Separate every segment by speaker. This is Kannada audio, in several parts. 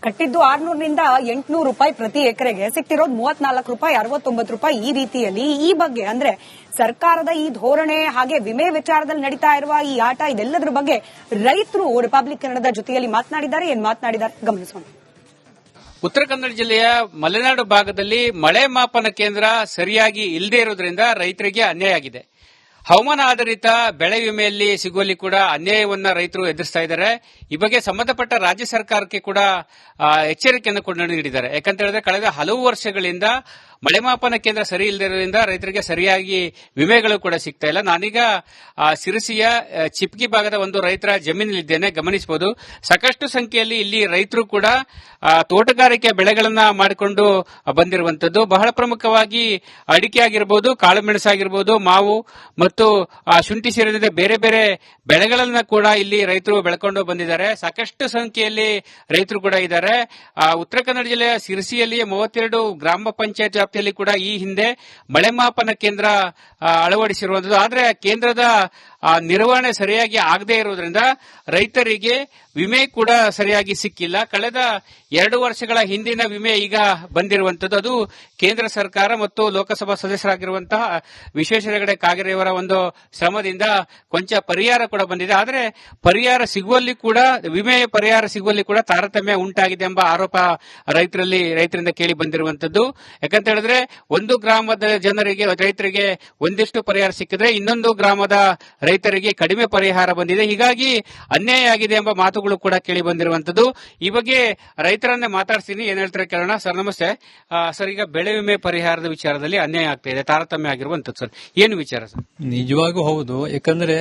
Speaker 1: ಕಟ್ಟಿದ್ದು 600ರಿಂದ 800 ರೂಪಾಯಿ ಪ್ರತಿ ಎಕರೆಗೆ, ಸಿಕ್ತಿರೋದು 34 ರೂಪಾಯಿ 69 ರೂಪಾಯಿ. ಈ ರೀತಿಯಲ್ಲಿ ಈ ಬಗ್ಗೆ ಅಂದ್ರೆ ಸರ್ಕಾರದ ಈ ಧೋರಣೆ ಹಾಗೆ ವಿಮೆ ವಿಚಾರದಲ್ಲಿ ನಡೀತಾ ಇರುವ ಈ ಆಟ ಇದೆಲ್ಲದರ ಬಗ್ಗೆ ರೈತರು ರಿಪಬ್ಲಿಕ್ ಕನ್ನಡದ ಜೊತೆಯಲ್ಲಿ ಮಾತನಾಡಿದ್ದಾರೆ. ಏನ್ ಮಾತನಾಡಿದ್ದಾರೆ ಗಮನಿಸೋಣ.
Speaker 2: ಉತ್ತರ ಕನ್ನಡ ಜಿಲ್ಲೆಯ ಮಲೆನಾಡು ಭಾಗದಲ್ಲಿ ಮಳೆ ಮಾಪನ ಕೇಂದ್ರ ಸರಿಯಾಗಿ ಇಲ್ಲದೆ ಇರುವುದರಿಂದ ರೈತರಿಗೆ ಅನ್ಯಾಯ ಆಗಿದೆ. ಹವಾಮಾನ ಆಧಾರಿತ ಬೆಳೆ ವಿಮೆಯಲ್ಲಿ ಸಿಗುವಲ್ಲಿ ಕೂಡ ಅನ್ಯಾಯವನ್ನ ರೈತರು ಎದುರಿಸ್ತಾ ಇದ್ದಾರೆ. ಈ ಬಗ್ಗೆ ಸಂಬಂಧಪಟ್ಟ ರಾಜ್ಯ ಸರ್ಕಾರಕ್ಕೆ ಕೂಡ ಎಚ್ಚರಿಕೆಯನ್ನು ಕೂಡ ನೀಡಿದ್ದಾರೆ. ಯಾಕಂತ ಹೇಳಿದ್ರೆ ಕಳೆದ ಹಲವು ವರ್ಷಗಳಿಂದ ಮಳೆ ಮಾಪನ ಕೇಂದ್ರ ಸರಿ ಇಲ್ಲದಿರೋದ್ರಿಂದ ರೈತರಿಗೆ ಸರಿಯಾಗಿ ವಿಮೆಗಳು ಕೂಡ ಸಿಗ್ತಾ ಇಲ್ಲ. ನಾನೀಗ ಸಿರಸಿಯ ಚಿಪ್ಕಿ ಭಾಗದ ಒಂದು ರೈತರ ಜಮೀನಲ್ಲಿದ್ದೇನೆ, ಗಮನಿಸಬಹುದು. ಸಾಕಷ್ಟು ಸಂಖ್ಯೆಯಲ್ಲಿ ಇಲ್ಲಿ ರೈತರು ಕೂಡ ತೋಟಗಾರಿಕೆ ಬೆಳೆಗಳನ್ನ ಮಾಡಿಕೊಂಡು ಬಂದಿರುವಂತದ್ದು. ಬಹಳ ಪ್ರಮುಖವಾಗಿ ಅಡಿಕೆ ಆಗಿರಬಹುದು, ಕಾಳುಮೆಣಸು ಆಗಿರಬಹುದು, ಮಾವು ಮತ್ತು ಶುಂಠಿ ಸೇರಿದಂತೆ ಬೇರೆ ಬೇರೆ ಬೆಳೆಗಳನ್ನ ಕೂಡ ಇಲ್ಲಿ ರೈತರು ಬೆಳ್ಕೊಂಡು ಬಂದಿದ್ದಾರೆ. ಸಾಕಷ್ಟು ಸಂಖ್ಯೆಯಲ್ಲಿ ರೈತರು ಕೂಡ ಇದ್ದಾರೆ. ಉತ್ತರ ಕನ್ನಡ ಜಿಲ್ಲೆಯ ಸಿರಸಿಯಲ್ಲಿ 32 ಗ್ರಾಮ ಪಂಚಾಯತ್ ವ್ಯಾಪ್ತಿಯಲ್ಲಿ ಕೂಡ ಈ ಹಿಂದೆ ಮಳೆ ಮಾಪನ ಕೇಂದ್ರ ಅಳವಡಿಸಿರುವಂತದ್ದು. ಆದರೆ ಕೇಂದ್ರದ ನಿರ್ವಹಣೆ ಸರಿಯಾಗಿ ಆಗದೇ ಇರುವುದರಿಂದ ರೈತರಿಗೆ ವಿಮೆ ಕೂಡ ಸರಿಯಾಗಿ ಸಿಕ್ಕಿಲ್ಲ. ಕಳೆದ 2 ವರ್ಷಗಳ ಹಿಂದಿನ ವಿಮೆ ಈಗ ಬಂದಿರುವಂತದ್ದು. ಅದು ಕೇಂದ್ರ ಸರ್ಕಾರ ಮತ್ತು ಲೋಕಸಭಾ ಸದಸ್ಯರಾಗಿರುವಂತಹ ವಿಶ್ವೇಶ್ವರ ಹೆಗಡೆ ಕಾಗೇರಿಯವರ ಒಂದು ಶ್ರಮದಿಂದ ಕೊಂಚ ಪರಿಹಾರ ಕೂಡ ಬಂದಿದೆ. ಆದರೆ ಪರಿಹಾರ ಸಿಗುವಲ್ಲಿ ಕೂಡ ವಿಮೆ ಪರಿಹಾರ ಸಿಗುವಲ್ಲಿ ಕೂಡ ತಾರತಮ್ಯ ಉಂಟಾಗಿದೆ ಎಂಬ ಆರೋಪ ರೈತರಿಂದ ಕೇಳಿ ಬಂದಿರುವಂತದ್ದು. ಯಾಕಂತ ಹೇಳಿದ್ರೆ ಒಂದು ಗ್ರಾಮದ ರೈತರಿಗೆ ಒಂದಿಷ್ಟು ಪರಿಹಾರ ಸಿಕ್ಕಿದ್ರೆ ಇನ್ನೊಂದು ಗ್ರಾಮದ ರೈತರಿಗೆ ಕಡಿಮೆ ಪರಿಹಾರ ಬಂದಿದೆ. ಹೀಗಾಗಿ ಅನ್ಯಾಯ ಆಗಿದೆ ಎಂಬ ಮಾತುಗಳು ಕೂಡ ಕೇಳಿ ಬಂದಿರುವಂತದ್ದು. ಈ ಬಗ್ಗೆ ರೈತರನ್ನೇ ಮಾತಾಡ್ತೀನಿ, ಏನ್ ಹೇಳ್ತಾರೆ ಕೇಳೋಣ. ಸರ್ ನಮಸ್ತೆ. ಸರ್, ಈಗ ಬೆಳೆ ವಿಮೆ ಪರಿಹಾರದ ವಿಚಾರದಲ್ಲಿ ಅನ್ಯಾಯ ಆಗ್ತಾ ಇದೆ, ತಾರತಮ್ಯ ಆಗಿರುವಂತದ್ದು. ಸರ್, ಏನು ವಿಚಾರ ಸರ್?
Speaker 3: ನಿಜವಾಗೂ ಹೌದು. ಯಾಕಂದ್ರೆ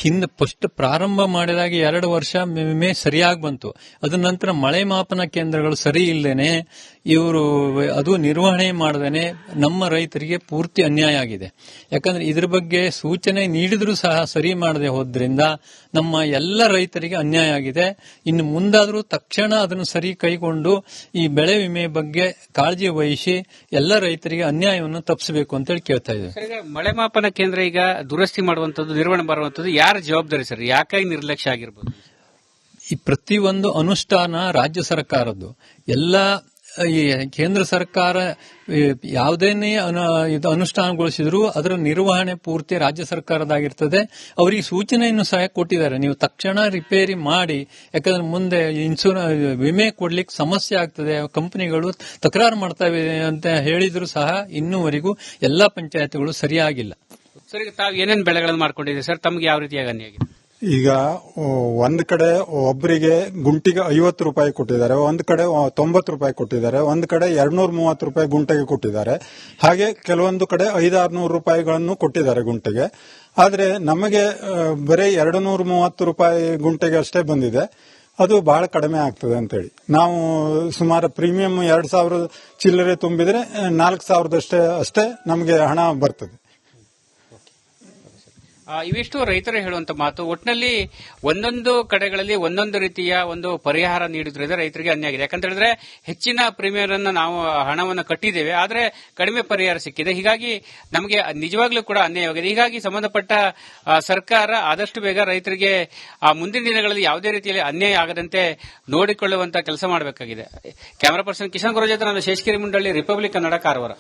Speaker 3: ಹಿಂದೆ ಫಸ್ಟ್ ಪ್ರಾರಂಭ ಮಾಡಿದಾಗ 2 ವರ್ಷ ವಿಮೆ ಸರಿಯಾಗಿ ಬಂತು. ಅದ ನಂತರ ಮಳೆ ಮಾಪನ ಕೇಂದ್ರಗಳು ಸರಿ ಇಲ್ಲದೇನೆ ಇವರು ಅದು ನಿರ್ವಹಣೆ ಮಾಡದೇನೆ ನಮ್ಮ ರೈತರಿಗೆ ಪೂರ್ತಿ ಅನ್ಯಾಯ ಆಗಿದೆ. ಯಾಕಂದ್ರೆ ಇದ್ರ ಬಗ್ಗೆ ಸೂಚನೆ ನೀಡಿದ್ರೂ ಸಹ ಸರಿ ಮಾಡದೆ ಹೋದ್ರಿಂದ ನಮ್ಮ ಎಲ್ಲ ರೈತರಿಗೆ ಅನ್ಯಾಯ ಆಗಿದೆ. ಇನ್ನು ಮುಂದಾದರೂ ತಕ್ಷಣ ಅದನ್ನು ಸರಿ ಕೈಗೊಂಡು ಈ ಬೆಳೆ ವಿಮೆ ಬಗ್ಗೆ ಕಾಳಜಿ ವಹಿಸಿ ಎಲ್ಲ ರೈತರಿಗೆ ಅನ್ಯಾಯವನ್ನು ತಪ್ಪಿಸಬೇಕು ಅಂತ ಹೇಳಿ ಕೇಳ್ತಾ ಇದ್ದೇವೆ.
Speaker 2: ಮಳೆ ಮಾಪನ ಕೇಂದ್ರ ಈಗ ದುರಸ್ತಿ ಮಾಡುವಂತದ್ದು, ನಿರ್ವಹಣೆ ಮಾಡುವಂತದ್ದು ಯಾರ ಜವಾಬ್ದಾರಿ ಸರ್? ಯಾಕಾಗಿ ನಿರ್ಲಕ್ಷ್ಯ ಆಗಿರ್ಬೋದು?
Speaker 3: ಈ ಪ್ರತಿಯೊಂದು ಅನುಷ್ಠಾನ ರಾಜ್ಯ ಸರ್ಕಾರದ್ದು. ಎಲ್ಲ ಈ ಕೇಂದ್ರ ಸರ್ಕಾರ ಯಾವುದೇನೇ ಅನುಷ್ಠಾನಗೊಳಿಸಿದ್ರು ಅದರ ನಿರ್ವಹಣೆ ಪೂರ್ತಿ ರಾಜ್ಯ ಸರ್ಕಾರದಾಗಿರ್ತದೆ. ಅವರಿಗೆ ಸೂಚನೆಯನ್ನು ಸಹ ಕೊಟ್ಟಿದ್ದಾರೆ, ನೀವು ತಕ್ಷಣ ರಿಪೇರಿ ಮಾಡಿ, ಯಾಕಂದ್ರೆ ಮುಂದೆ ವಿಮೆ ಕೊಡ್ಲಿಕ್ಕೆ ಸಮಸ್ಯೆ ಆಗ್ತದೆ, ಕಂಪನಿಗಳು ತಕರಾರು ಮಾಡ್ತವೆ ಅಂತ ಹೇಳಿದ್ರು ಸಹ ಇನ್ನೂವರೆಗೂ ಎಲ್ಲಾ ಪಂಚಾಯತ್ಗಳು ಸರಿಯಾಗಿಲ್ಲ.
Speaker 2: ಸರ್, ಈಗ ತಾವು ಏನೇನು ಬೆಳೆಗಳನ್ನು ಮಾಡ್ಕೊಂಡಿದ್ದೀರಿ ಸರ್? ತಮ್ಗೆ ಯಾವ ರೀತಿಯಾಗಿ ಅನ್ಯಾಯ ಆಗಿದೆ?
Speaker 4: ಈಗ ಒಂದ್ ಕಡೆ ಒಬ್ಬರಿಗೆ ಗುಂಟಿಗೆ 50 ರೂಪಾಯಿ ಕೊಟ್ಟಿದ್ದಾರೆ, ಒಂದ್ ಕಡೆ 90 ರೂಪಾಯಿ ಕೊಟ್ಟಿದ್ದಾರೆ, ಒಂದ್ ಕಡೆ 230 ರೂಪಾಯಿ ಗುಂಟೆಗೆ ಕೊಟ್ಟಿದ್ದಾರೆ. ಹಾಗೆ ಕೆಲವೊಂದು ಕಡೆ 500-600 ರೂಪಾಯಿಗಳನ್ನು ಕೊಟ್ಟಿದ್ದಾರೆ ಗುಂಟೆಗೆ. ಆದ್ರೆ ನಮಗೆ ಬರೀ 230 ರೂಪಾಯಿ ಗುಂಟೆಗೆ ಅಷ್ಟೇ ಬಂದಿದೆ. ಅದು ಬಹಳ ಕಡಿಮೆ ಆಗ್ತದೆ ಅಂತೇಳಿ ನಾವು ಸುಮಾರು ಪ್ರೀಮಿಯಂ 2000 ಚಿಲ್ಲರೆ ತುಂಬಿದ್ರೆ 4000 ಅಷ್ಟೇ ನಮಗೆ ಹಣ ಬರ್ತದೆ.
Speaker 2: ಇವಿಷ್ಟು ರೈತರು ಹೇಳುವಂತ ಮಾತು. ಒಟ್ಟಿನಲ್ಲಿ ಒಂದೊಂದು ಕಡೆಗಳಲ್ಲಿ ಒಂದೊಂದು ರೀತಿಯ ಒಂದು ಪರಿಹಾರ ನೀಡುವುದರಿಂದ ರೈತರಿಗೆ ಅನ್ಯಾಯ ಆಗಿದೆ. ಯಾಕಂತ ಹೇಳಿದ್ರೆ ಹೆಚ್ಚಿನ ಪ್ರೀಮಿಯರ್ ಅನ್ನು ನಾವು ಹಣವನ್ನು ಕಟ್ಟಿದ್ದೇವೆ, ಆದರೆ ಕಡಿಮೆ ಪರಿಹಾರ ಸಿಕ್ಕಿದೆ. ಹೀಗಾಗಿ ನಮಗೆ ನಿಜವಾಗ್ಲೂ ಕೂಡ ಅನ್ಯಾಯವಾಗಿದೆ. ಹೀಗಾಗಿ ಸಂಬಂಧಪಟ್ಟ ಸರ್ಕಾರ ಆದಷ್ಟು ಬೇಗ ರೈತರಿಗೆ ಮುಂದಿನ ದಿನಗಳಲ್ಲಿ ಯಾವುದೇ ರೀತಿಯಲ್ಲಿ ಅನ್ಯಾಯ ಆಗದಂತೆ ನೋಡಿಕೊಳ್ಳುವಂತ ಕೆಲಸ ಮಾಡಬೇಕಾಗಿದೆ. ಕ್ಯಾಮರಾ ಪರ್ಸನ್ ಕಿಶನ್ ಗುರು ಜೊತೆ ನಾನು ಶೇಷಗಿರಿ ಮುಂಡಳ್ಳಿ, ರಿಪಬ್ಲಿಕ್ ಕನ್ನಡ, ಕಾರವಾರ.